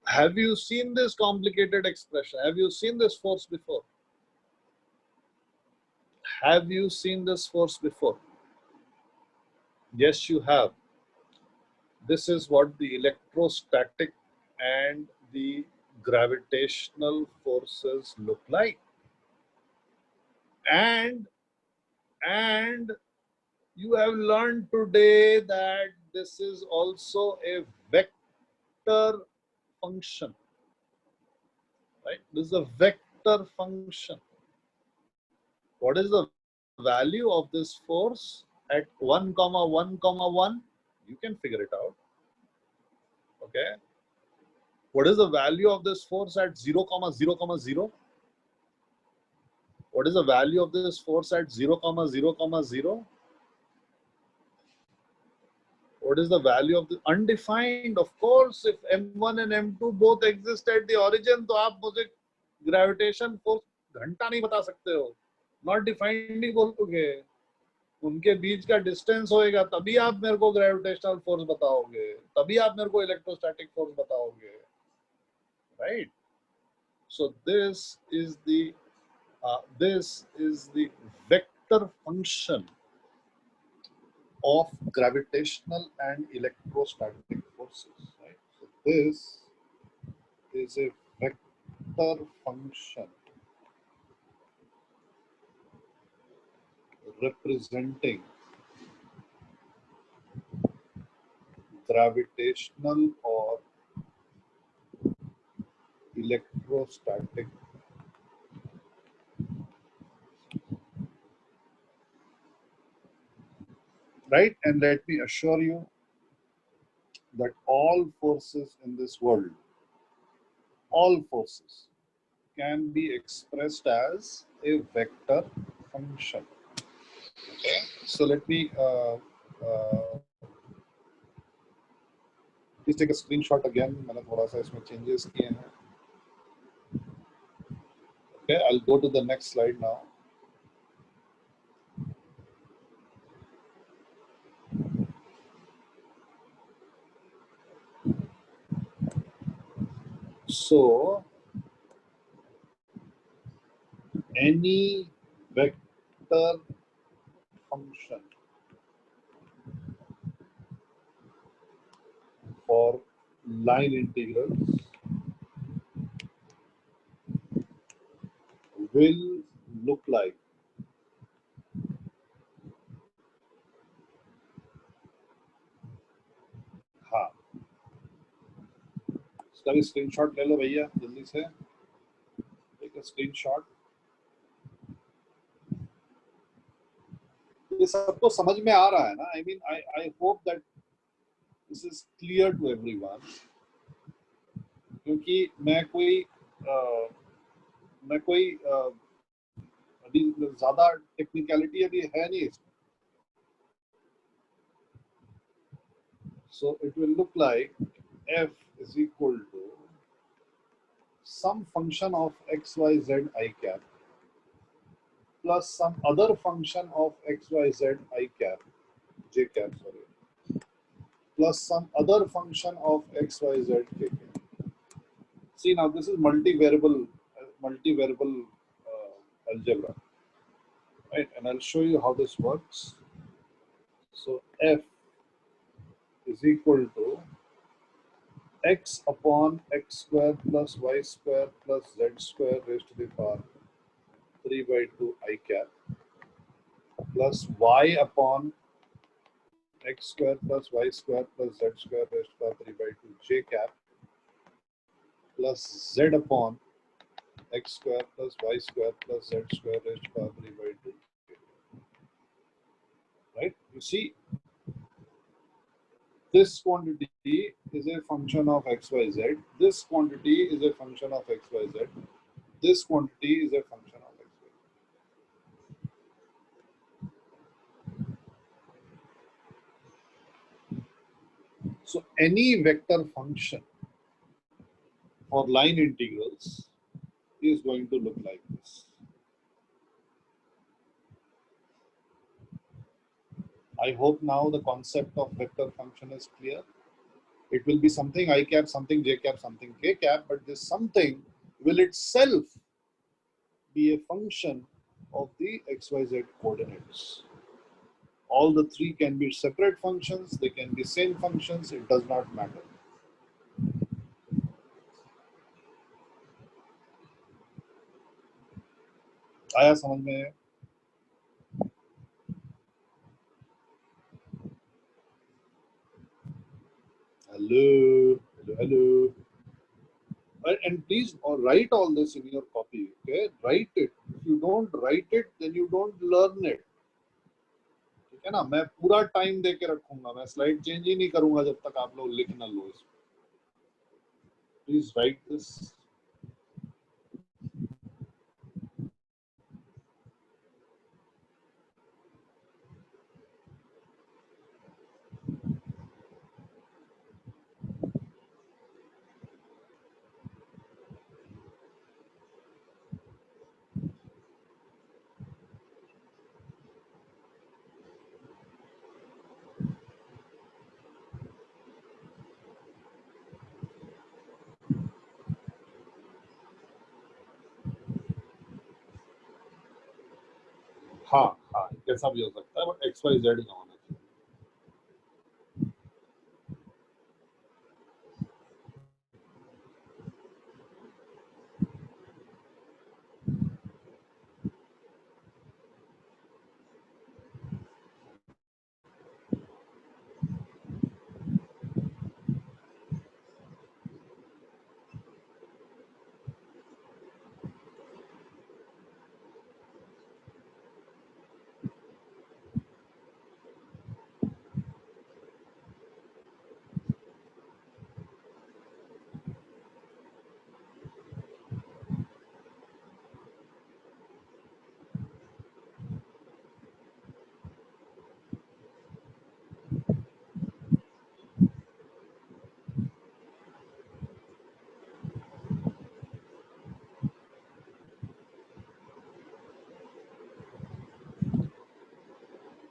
Have you seen this complicated expression? Have you seen this force before? Have you seen this force before? Yes, you have. This is what the electrostatic and the gravitational forces look like. And you have learned today that this is also a vector function, right? This is a vector function. What is the value of this force at 1 comma 1 comma 1? You can figure it out. Okay. What is the value of this force at 0 comma 0 comma 0? What is the value of this force at 0 comma 0 comma 0? What is the value of the undefined? Of course, if m1 and m2 both exist at the origin, तो आप मुझे gravitation force घंटा नहीं बता सकते हो. Not defined ही बोलोगे. उनके बीच का distance होएगा तभी आप मेरे को gravitational force बताओगे. तभी आप मेरे को electrostatic force बताओगे. Right? So this is the vector function of gravitational and electrostatic forces. Right? So this is a vector function representing gravitational or electrostatic right? And let me assure you that all forces in this world, all forces can be expressed as a vector function. Okay, so let me please take a screenshot again. मैंने थोड़ा सा इसमें changes किए हैं. Okay, I'll go to the next slide now. So any vector function for line integrals will look like हाँ इसका भी screenshot ले लो भैया जल्दी से. Take a screenshot. ये सबको समझ में आ रहा है ना? I mean, I hope that this is clear to everyone. क्योंकि मैं कोई अभी ज़्यादा टेक्निकलिटी अभी है नहीं इसमें. So it will look like f is equal to some function of x, y, z I cap plus some other function of x, y, z I cap, j cap, sorry, plus some other function of x, y, z k cap. See now this is multivariable algebra, right? And I'll show you how this works. So f is equal to x upon x square plus y square plus z square raised to the power 3 by 2 I cap plus y upon x square plus y square plus z square raised to the power 3 by 2 j cap plus z upon x square plus y square plus z square raised to the power 3 by 2. Right? You see, this quantity is a function of xyz. This quantity is a function of xyz. This quantity is a function of xyz. So any vector function for line integrals is going to look like this. I hope now the concept of vector function is clear. It will be something I cap, something j cap, something k cap, but this something will itself be a function of the xyz coordinates. All the three can be separate functions, they can be same functions, it does not matter. आया समझ में? Hello, hello, hello. And please write all this in your copy. Okay, write it. If you don't write it, then you don't learn it. ठीक है ना? मैं पूरा time दे के रखूंगा, मैं स्लाइड चेंज ही नहीं करूंगा जब तक आप लोग लिख ना लो इसको. Please write this. हाँ हाँ कैसा भी हो सकता है, बट एक्स वाई जेड का होना चाहिए.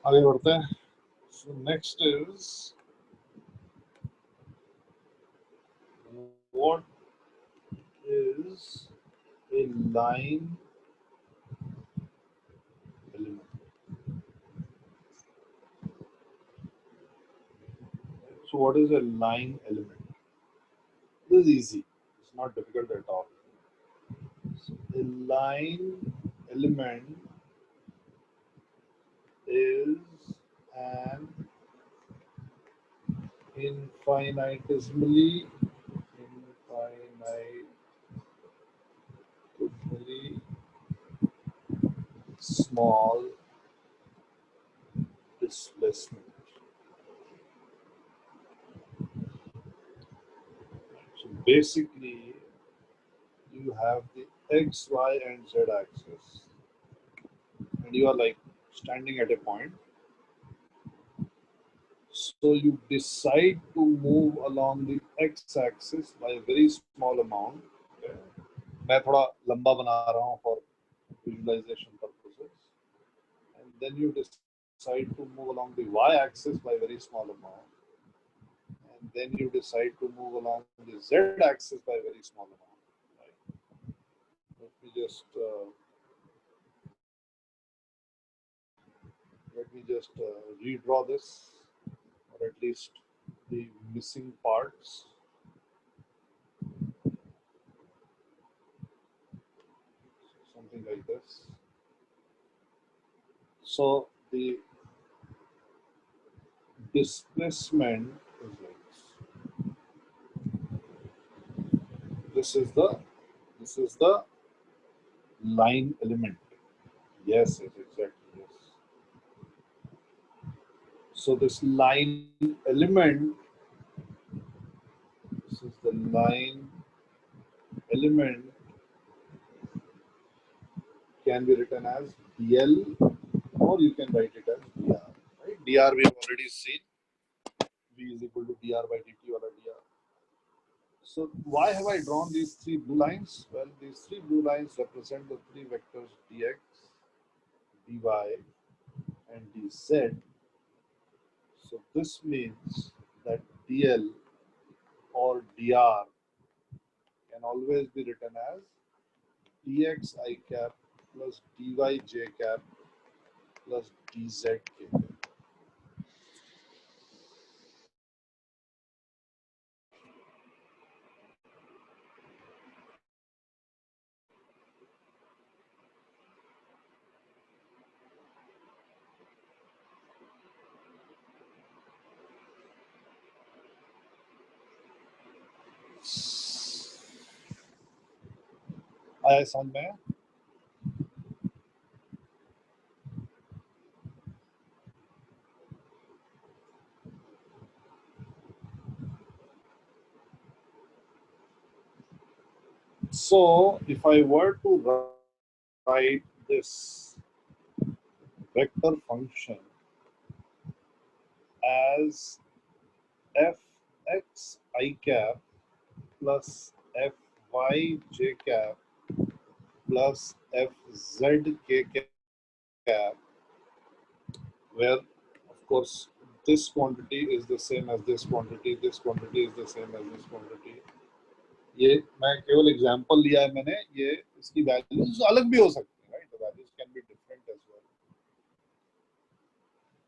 आगे बढ़ते हैं. So next is what is a line element? So what is a line element? This is easy. It's not difficult at all. So a line element is an infinitesimally small displacement. So basically, you have the x, y, and z axis, and you are like standing at a point. So you decide to move along the x-axis by a very small amount. Okay. मैं थोड़ा लंबा बना रहा हूँ for visualization purposes. And then you decide to move along the y-axis by a very small amount. And then you decide to move along the z-axis by a very small amount. Right? Let me just redraw this, or at least the missing parts. Something like this. So the displacement is like this. This is the line element. Yes, exactly. Yes. So this line element, this is the line element, can be written as dl, or you can write it as dr. Right? Dr we have already seen. V is equal equal to dr by dt wala dr. So why have I drawn these three blue lines? Well, these three blue lines represent the three vectors dx, dy, and dz. So this means that dl or dr can always be written as dx I cap plus dy j cap plus dz k cap. आया समझ में? So if I were to write this vector function as fx I cap plus fy j cap plus fz k cap, where of course this quantity is the same as this quantity is the same as this quantity. ये मैं केवल example लिया है मैंने, ये इसकी values अलग भी हो सकती है, right? The values can be different as well.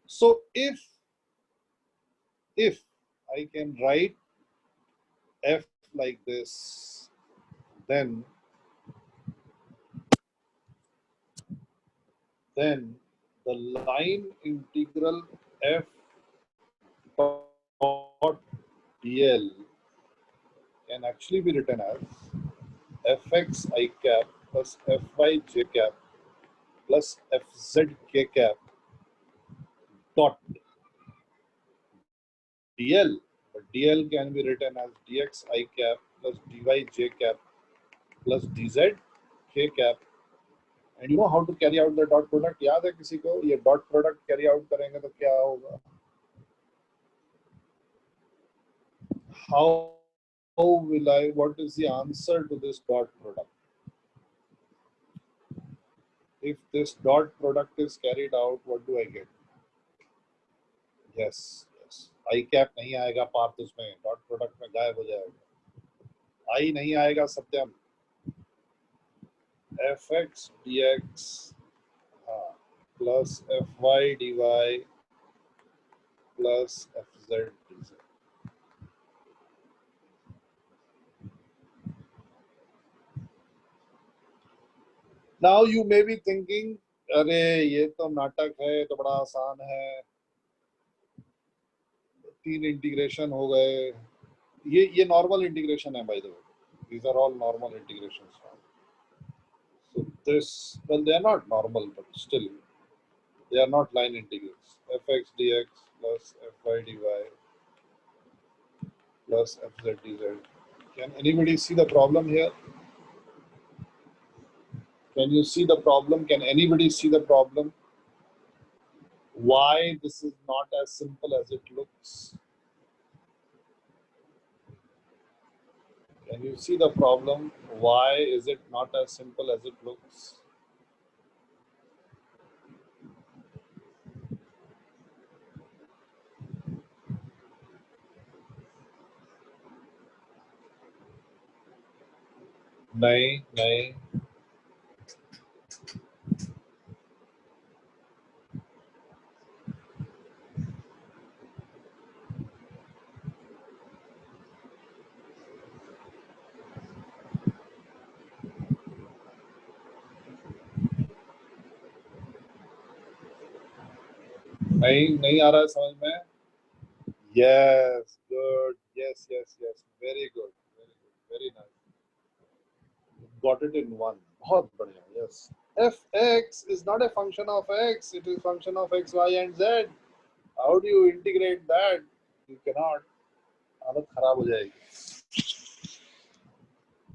So if I can write f like this, then the line integral f dot dl can actually be written as fx I cap plus fy j cap plus fz k cap dot dl. But dl can be written as dx I cap plus dy j cap plus dz k cap. And you know how to carry out the dot product? याद है किसी को? ये dot product carry out करेंगे तो क्या होगा? How will I? What is the answer to this dot product? If this dot product is carried out, what do I get? Yes, yes. I cap नहीं आएगा पार्थ उसमें, dot product में गायब हो जाएगा. I नहीं आएगा सत्यम. fx dx plus fy dy plus fz dz. Now you may be thinking, अरे ये तो नाटक है, ये तो बड़ा आसान है, 3 इंटीग्रेशन हो गए. ये नॉर्मल इंटीग्रेशन है, by the way. These are all normal integrations. So this, well, they are not normal, but still they are not line integrals. Fx dx plus fy dy plus fz dz. Can anybody see the problem here? Can you see the problem? Can anybody see the problem? Why this is not as simple as it looks? Can you see the problem? Why is it not as simple as it looks? नहीं नहीं. नहीं आ रहा है समझ में? Yes, good. Yes, yes, yes. Very good. Very good. Very nice. Got it in one. बहुत बढ़िया. Yes. Fx is not a function of x. It is a function of x, y, and z. How do you integrate that? You cannot. हालत खराब हो जाएगी.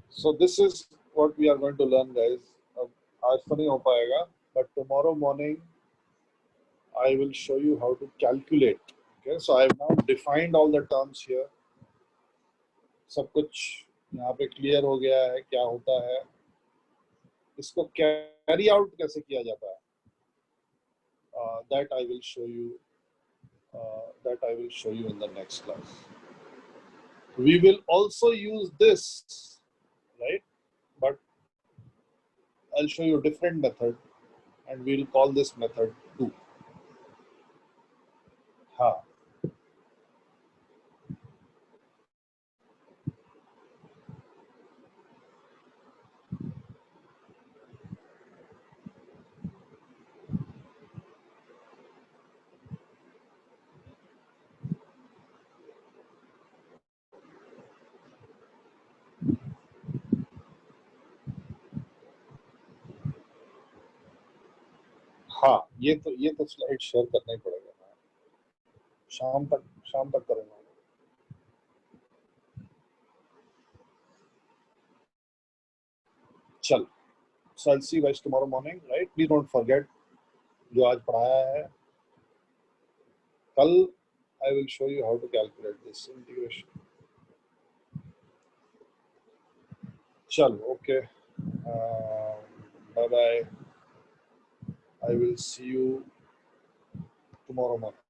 So this is what we are going to learn, guys. अब आज तो नहीं हो पाएगा, but tomorrow morning I will show you how to calculate Okay, so I have now defined all the terms here. सब कुछ यहाँ पे क्लियर हो गया है क्या होता है, इसको कैरी आउट कैसे किया जाता है, that I will show you. That I will show you in the next class. We will also use this, right? But I'll show you a different method, and we'll call this method 2. हाँ, हाँ, ये तो slide share करना ही पड़ेगा, शाम तक करूँगा. चल, so I'll see you guys tomorrow morning, right? Please don't forget जो आज पढ़ाया है. कल I will show you how to calculate this integration. चल, okay. Bye bye. I will see you tomorrow morning.